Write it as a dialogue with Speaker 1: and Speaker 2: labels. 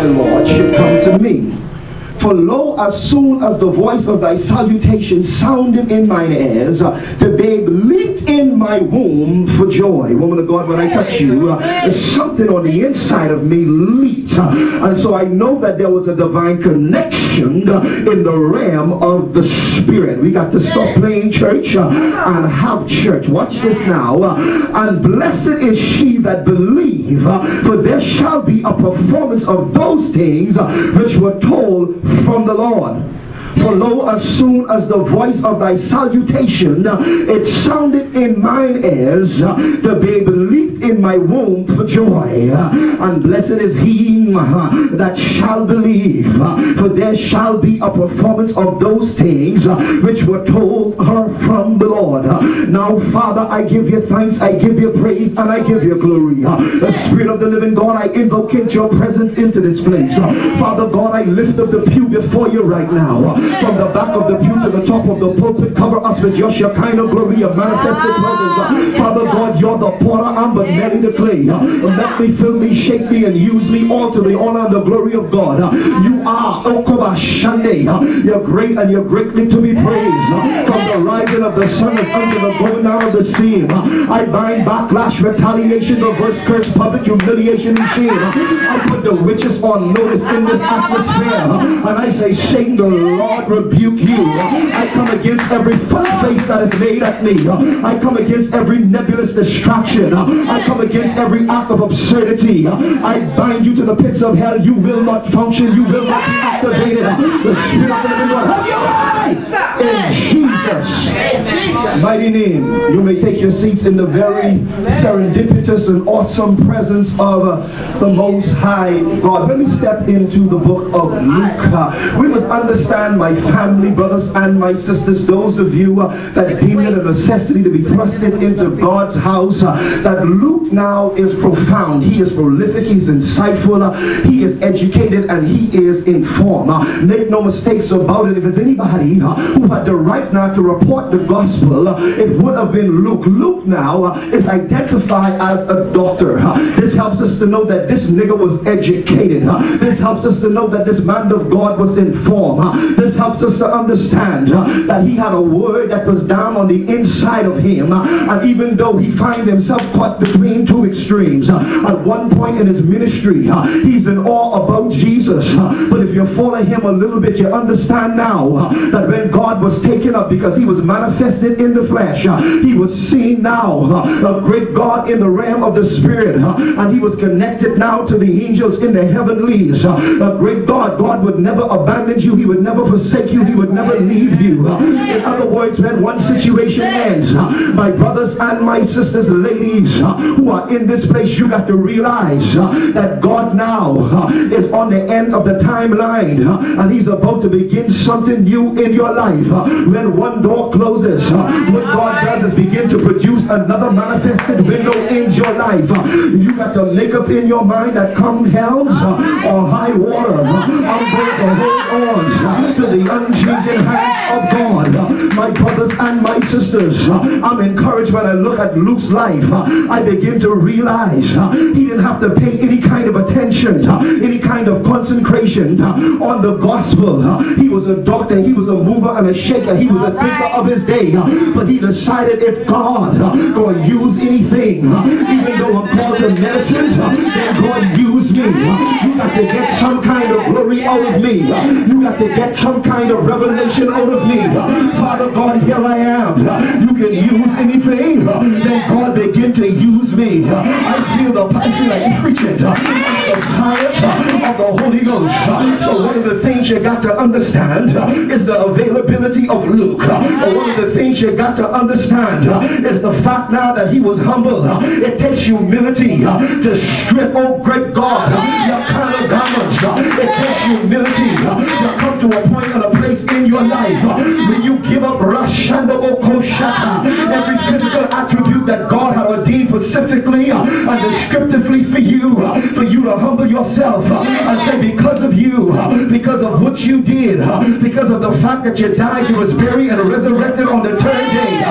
Speaker 1: my Lord should come to me. For lo, as soon as the voice of thy salutation sounded in mine ears, the babe leaped in my womb for joy. Woman of God, when I touch you, something on the inside of me leaped. And so I know that there was a divine connection in the realm of the Spirit. We got to stop playing church and have church. Watch this now. And blessed is she that believe, for there shall be a performance of those things which were told from the Lord. For lo, as soon as the voice of thy salutation it sounded in mine ears, the babe leaped in my womb for joy. And blessed is he that shall believe, for there shall be a performance of those things which were told her from the Lord. Now, Father, I give you thanks, I give you praise, and I give you glory. The Spirit of the living God, I invocate your presence into this place. Father God, I lift up the pew before you right now. From the back of the pew to the top of the pulpit, cover us with your Shekinah glory of manifested presence. Father God, you're the potter, I'm but merely the clay. Let me, fill me, shape me, and use me all to the honor and the glory of God. You are Okoba Shande. You're great and you're greatly to be praised. From the rising of the sun unto the going down of the sea, I bind backlash, retaliation, reverse curse, public humiliation, and shame. I put the witches on notice in this atmosphere, and I say, Satan, the Lord rebuke you. I come against every false face that is made at me. I come against every nebulous distraction. I come against every act of absurdity. I bind you to the pits of hell. You will not function. You will not be activated. The Spirit of the living God, have your right in Jesus' mighty name. You may take your seats in the very serendipitous and awesome presence of the Most High God. When we step into the book of Luke, we must understand, my family, brothers and my sisters, those of you that deem it a necessity to be thrusted into God's house, that Luke now is profound. He is prolific, he's insightful, he is educated, and he is informed. Make no mistakes about it. If there's anybody who had the right now to report the gospel, it would have been Luke. Luke now is identified as a doctor. This helps us to know that this nigga was educated. This helps us to know that this man of God was informed. This helps us to understand that he had a word that was down on the inside of him, and even though he finds himself caught between two extremes, at one point in his ministry he's in awe about Jesus, but if you follow him a little bit, you understand now that when God was taken up, because he was manifested in the flesh, he was seen now, a great God in the realm of the Spirit, and he was connected now to the angels in the heavenlies. A great God. God would never abandon you. He would never forsake you. He would never leave you. In other words, when one situation ends, my brothers and my sisters, ladies who are in this place, you got to realize that God now is on the end of the timeline, and he's about to begin something new in your life. When one door closes, what God does is begin to produce another manifested window in your life. You got to make up in your mind that come hell or high water, I'm going to hold on to the unchanging hand of God. My brothers and my sisters, I'm encouraged when I look at Luke's life. I begin to realize he didn't have to pay any kind of attention, any kind of concentration on the gospel. He was a doctor, he was a mover and a shaker, he was a thinker of his day, but he decided, if God going to use anything, even though I'm called to medicine, then God use me. You got to get some kind of glory out of me. You got to get some kind of revelation out of me. Father God, here I am. You can use anything, then God begin to use me. I feel like preaching the power of the Holy Ghost. So one of the things you got to understand is the availability of Luke. One of the things you got to understand is the fact now that he was humble. It takes humility to strip, oh great God, your carnal garments. It takes humility to come to a point and a place in your life when you give up every physical attribute that God had ordained specifically and descriptively for you to humble yourself and say, because of you, because of what you did, because of the fact that you died, you was buried and resurrected on the third day,